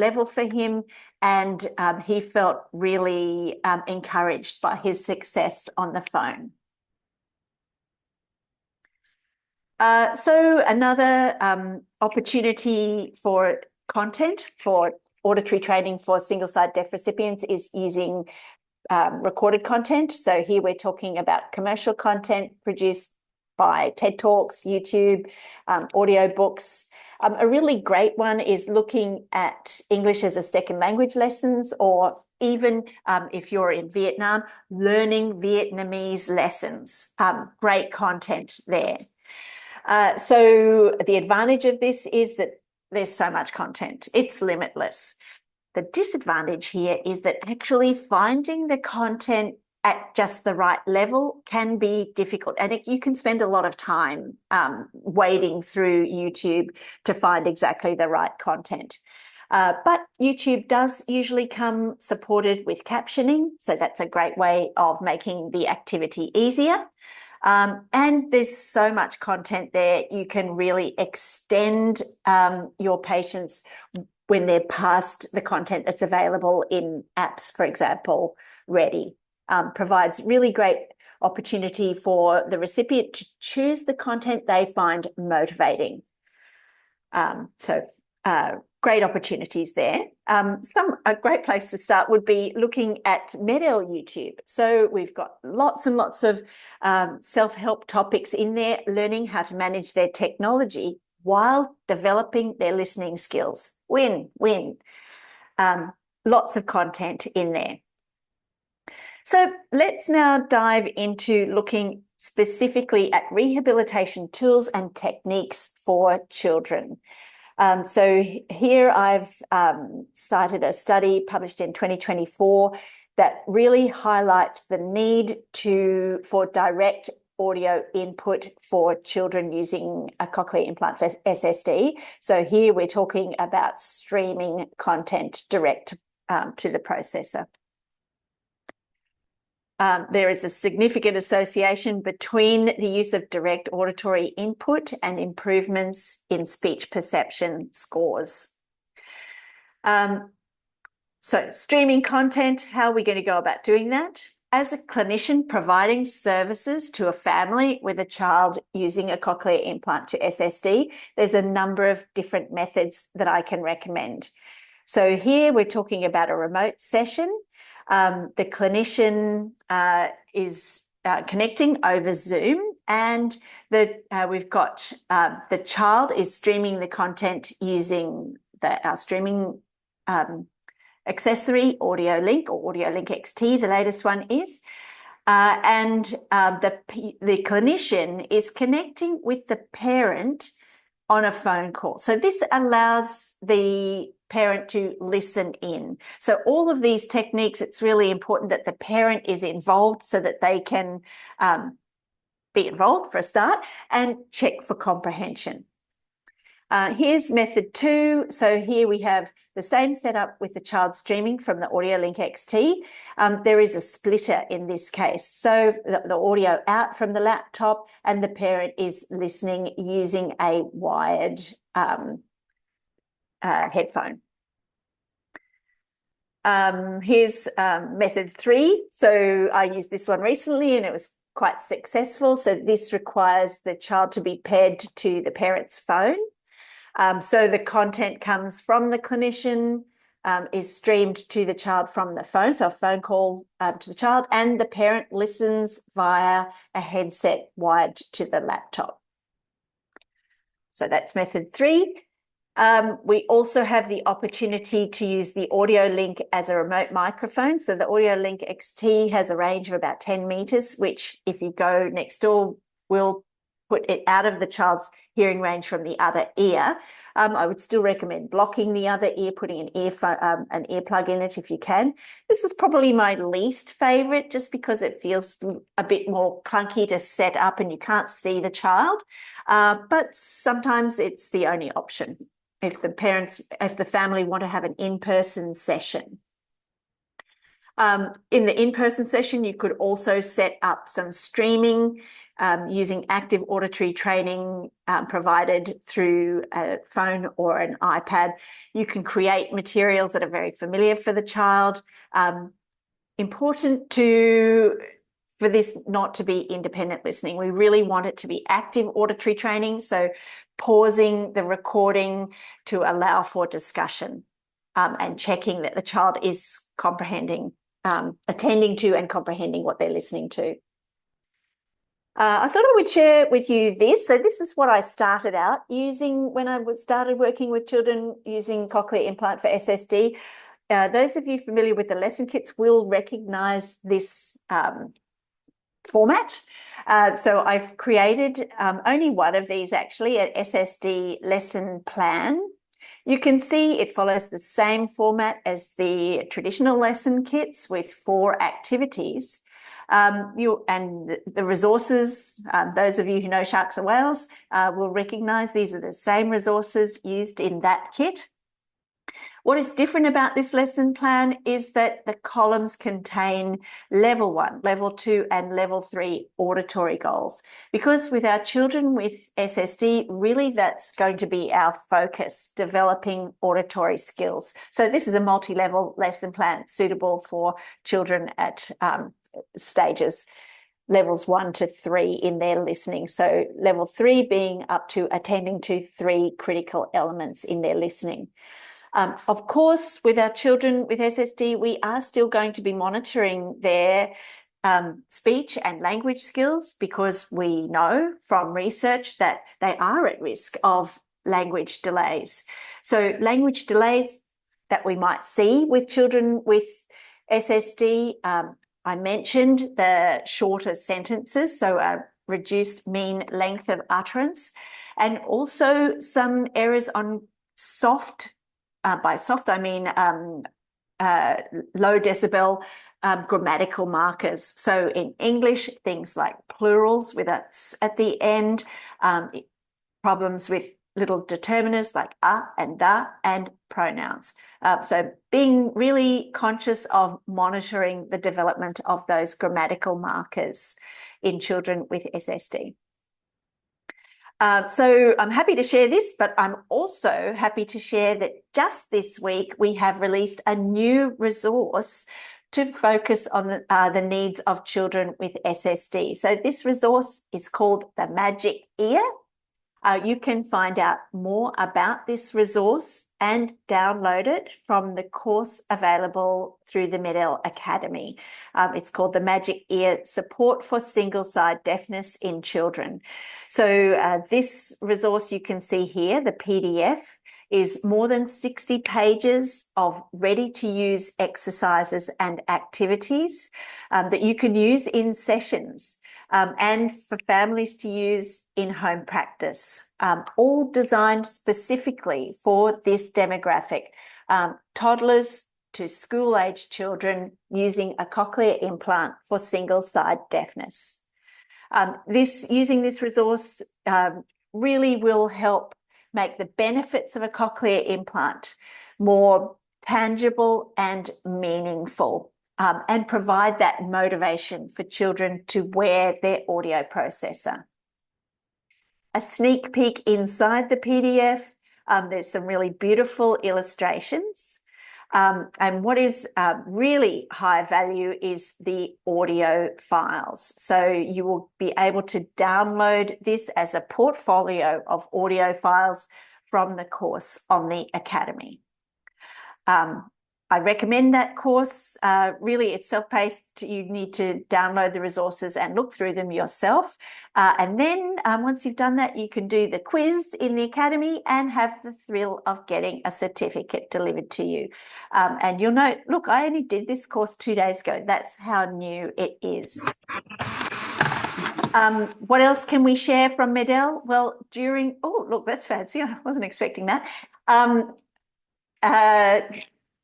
level for him, and he felt really encouraged by his success on the phone. So another opportunity for content for auditory training for single-sided deaf recipients is using recorded content. So here we're talking about commercial content produced by TED Talks, YouTube, audio books. A really great one is looking at English as a second language lessons, or even if you're in Vietnam, learning Vietnamese lessons. Great content there. So the advantage of this is that there's so much content. It's limitless. The disadvantage here is that actually finding the content at just the right level can be difficult, and you can spend a lot of time wading through YouTube to find exactly the right content. But YouTube does usually come supported with captioning, so that's a great way of making the activity easier. And there's so much content there, you can really extend your patients when they're past the content that's available in apps. For example, Redi provides really great opportunity for the recipient to choose the content they find motivating. Great opportunities there. A great place to start would be looking at Medel YouTube. So we've got lots and lots of self-help topics in there, learning how to manage their technology while developing their listening skills. Win. Lots of content in there. So let's now dive into looking specifically at rehabilitation tools and techniques for children. So here I've cited a study published in 2024 that really highlights the need for direct audio input for children using a cochlear implant for SSD. So here we're talking about streaming content direct to the processor. There is a significant association between the use of direct auditory input and improvements in speech perception scores. So streaming content, how are we going to go about doing that? As a clinician providing services to a family with a child using a cochlear implant to SSD, there's a number of different methods that I can recommend. So here we're talking about a remote session. The clinician is connecting over Zoom, and we've got the child is streaming the content using our streaming accessory audio link, or audio link XT, the latest one is, and the clinician is connecting with the parent on a phone call. So this allows the parent to listen in. So all of these techniques, it's really important that the parent is involved so that they can be involved for a start and check for comprehension. Here's method 2. So here we have the same setup with the child streaming from the Audio Link XT. There is a splitter in this case. So the audio out from the laptop, and the parent is listening using a wired headphone. Here's method 3. So I used this one recently and it was quite successful. So this requires the child to be paired to the parent's phone. So the content comes from the clinician, is streamed to the child from the phone, so a phone call to the child, and the parent listens via a headset wired to the laptop. So that's method 3. We also have the opportunity to use the Audio Link as a remote microphone. So the Audio Link XT has a range of about 10 meters, which if you go next door will put it out of the child's hearing range from the other ear. I would still recommend blocking the other ear, putting an earplug in it if you can. This is probably my least favorite, just because it feels a bit more clunky to set up and you can't see the child. But sometimes it's the only option if the family want to have an in-person session. In the in-person session, you could also set up some streaming using active auditory training provided through a phone or an iPad. You can create materials that are very familiar for the child. Important for this not to be independent listening. We really want it to be active auditory training, so pausing the recording to allow for discussion and checking that the child is comprehending, attending to and comprehending what they're listening to. I thought I would share with you this. So this is what I started out using when I started working with children using cochlear implant for SSD. Those of you familiar with the lesson kits will recognise this format. So I've created only one of these actually, an SSD Lesson Plan. You can see it follows the same format as the traditional lesson kits with 4 activities. And the resources, those of you who know sharks and whales will recognise these are the same resources used in that kit. What is different about this lesson plan is that the columns contain level 1, level 2, and level 3 auditory goals. Because with our children with SSD, really that's going to be our focus, developing auditory skills. So this is a multi-level lesson plan suitable for children at stages levels 1 to 3 in their listening. So level 3 being up to attending to 3 critical elements in their listening. Of course, with our children with SSD, we are still going to be monitoring their speech and language skills because we know from research that they are at risk of language delays. So language delays that we might see with children with SSD, I mentioned the shorter sentences, so a reduced mean length of utterance, and also some errors on soft. By soft, I mean low decibel grammatical markers. So in English, things like plurals with a s at the end, problems with little determiners like a and the, and pronouns. So being really conscious of monitoring the development of those grammatical markers in children with SSD. So I'm happy to share this, but I'm also happy to share that just this week we have released a new resource to focus on the needs of children with SSD. So this resource is called the Magic Ear. You can find out more about this resource and download it from the course available through the Medell Academy. It's called the Magic Ear Support for Single Sided Deafness in Children. So this resource you can see here, the PDF, is more than 60 pages of ready-to-use exercises and activities that you can use in sessions. And for families to use in home practice, all designed specifically for this demographic, toddlers to school-age children using a cochlear implant for single-sided deafness. Using this resource really will help make the benefits of a cochlear implant more tangible and meaningful. And provide that motivation for children to wear their audio processor. A sneak peek inside the PDF, there's some really beautiful illustrations. And what is really high value is the audio files. So you will be able to download this as a portfolio of audio files from the course on the Academy. I recommend that course. Really, it's self-paced. You need to download the resources and look through them yourself. And then once you've done that, you can do the quiz in the Academy and have the thrill of getting a certificate delivered to you. And you'll note, look, I only did this course 2 days ago. That's how new it is. What else can we share from Medell? Well, oh, look, that's fancy. I wasn't expecting that.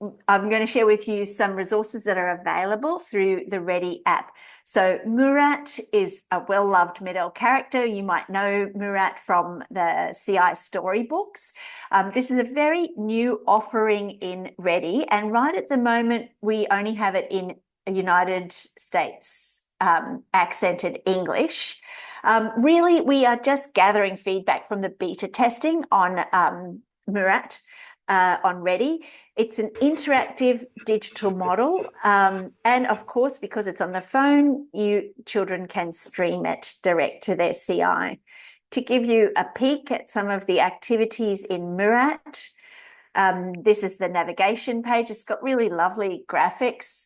I'm going to share with you some resources that are available through the Redi app. So Murat is a well-loved middle character. You might know Murat from the CI storybooks. This is a very new offering in Redi, and right at the moment, we only have it in United States accented English. Really, we are just gathering feedback from the beta testing on Murat on Redi. It's an interactive digital model. And of course, because it's on the phone, children can stream it direct to their CI. To give you a peek at some of the activities in Murat, this is the navigation page. It's got really lovely graphics.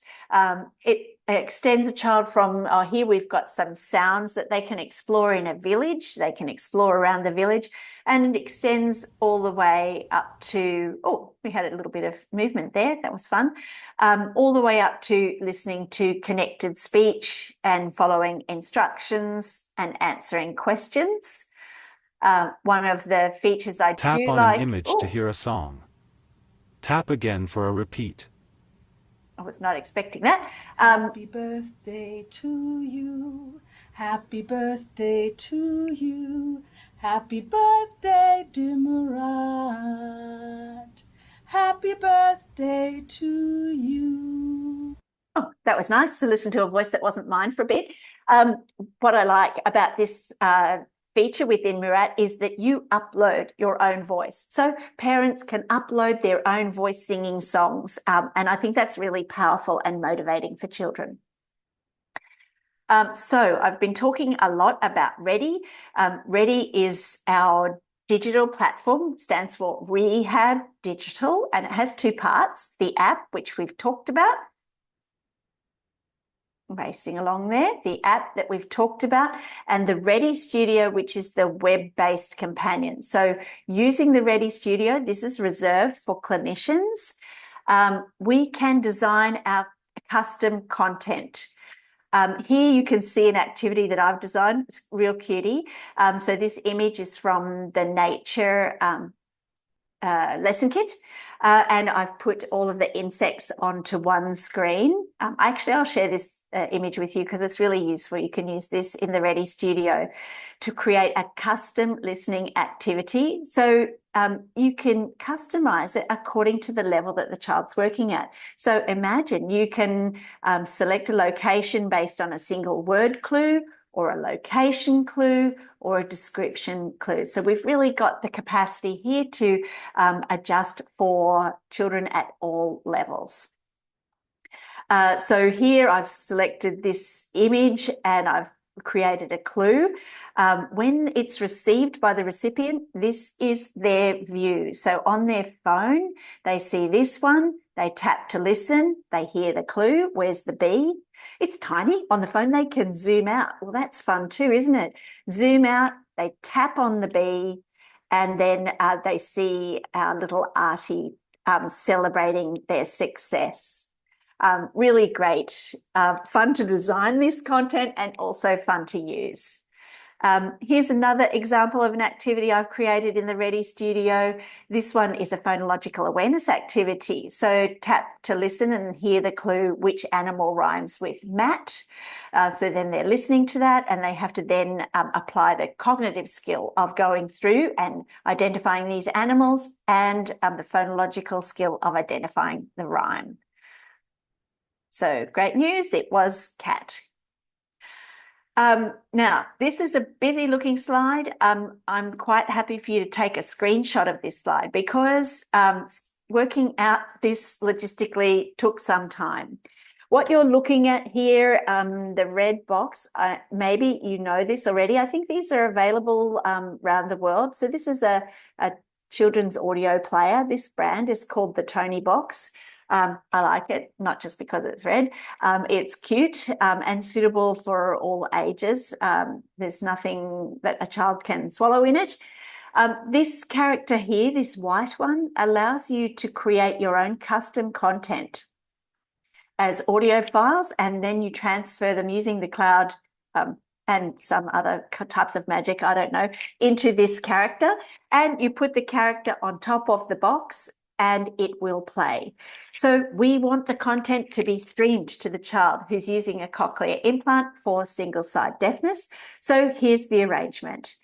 It extends a child from, here we've got some sounds that they can explore in a village. They can explore around the village, and it extends all the way up to, we had a little bit of movement there. That was fun. All the way up to listening to connected speech and following instructions and answering questions. One of the features I Tap do on like... an image to hear a song. Tap again for a repeat. I was not expecting that. Happy birthday to you. Happy birthday to you. Happy birthday, dear Murat. Happy birthday to you. Oh, that was nice to listen to a voice that wasn't mine for a bit. What I like about this feature within Murat is that you upload your own voice. So parents can upload their own voice singing songs. And I think that's really powerful and motivating for children. So I've been talking a lot about Redi. Redi is our digital platform, stands for Rehab Digital, and it has two parts, the app, which we've talked about, racing along there, the app that we've talked about, and the Redi Studio, which is the web-based companion. So using the Redi Studio, this is reserved for clinicians. We can design our custom content. Here you can see an activity that I've designed. It's real cutie. So this image is from the nature lesson kit, and I've put all of the insects onto one screen. Actually, I'll share this image with you because it's really useful. You can use this in the Redi Studio to create a custom listening activity. So you can customize it according to the level that the child's working at. So imagine you can select a location based on a single word clue, or a location clue, or a description clue. So we've really got the capacity here to adjust for children at all levels. So here I've selected this image and I've created a clue. When it's received by the recipient, this is their view. So on their phone, they see this one, they tap to listen, they hear the clue, where's the bee? It's tiny. On the phone, they can zoom out. Well, that's fun too, isn't it? Zoom out, they tap on the bee, and then they see our little arty celebrating their success. Really great, fun to design this content and also fun to use. Here's another example of an activity I've created in the Redi Studio. This one is a phonological awareness activity. So tap to listen and hear the clue, which animal rhymes with Matt. So then they're listening to that, and they have to then apply the cognitive skill of going through and identifying these animals, and the phonological skill of identifying the rhyme. So great news, it was cat. Now, this is a busy looking slide. I'm quite happy for you to take a screenshot of this slide because working out this logistically took some time. What you're looking at here, the red box, maybe you know this already. I think these are available around the world. So this is a children's audio player. This brand is called the Tonie box. I like it, not just because it's red. It's cute and suitable for all ages. There's nothing that a child can swallow in it. This character here, this white one, allows you to create your own custom content as audio files, and then you transfer them using the cloud and some other types of magic, I don't know, into this character. And you put the character on top of the box, and it will play. So we want the content to be streamed to the child who's using a cochlear implant for single-sided deafness. So here's the arrangement.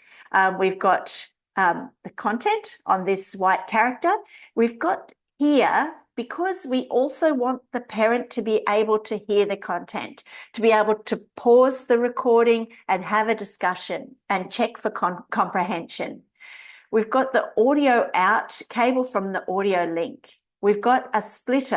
We've got the content on this white character. We've got here, because we also want the parent to be able to hear the content, to be able to pause the recording and have a discussion and check for comprehension. We've got the audio out cable from the audio link. We've got a splitter